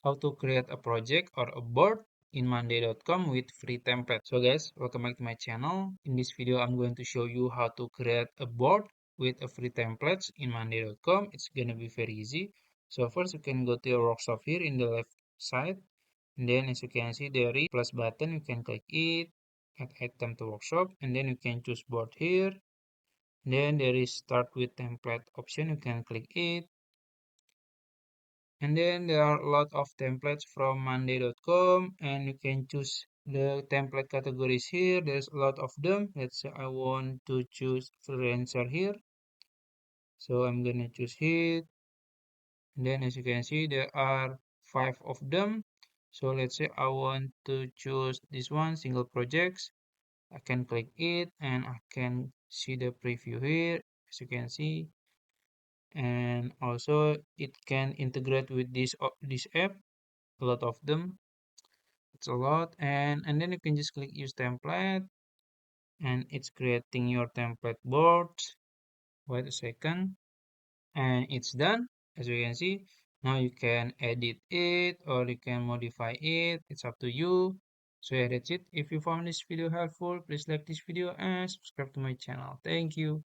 how to create a project or a board in monday.com with free template. So guys, welcome back to my channel. In this video, I'm going to show you how to create a board with a free templates in monday.com. It's gonna be very easy. So first you can go to your workshop here in the left side. And then as you can see, there is plus button. You can click it, add item to workshop, and then you can choose board here. Then there is start with template option. You can click it. And then there are a lot of templates from monday.com and you can choose the template categories here. There's a lot of them. Let's say I want to choose freelancer here. So I'm gonna choose it. And then as you can see, there are 5 of them. So let's say I want to choose this one, single projects. I can click it and I can see the preview here, as you can see. And also it can integrate with this app, a lot of them. It's a lot, and then you can just click use template and it's creating your template board. Wait a second, and it's done. As you can see, now you can edit it or you can modify it. It's up to you. So yeah, that's it. If you found this video helpful, please like this video and subscribe to my channel. Thank you.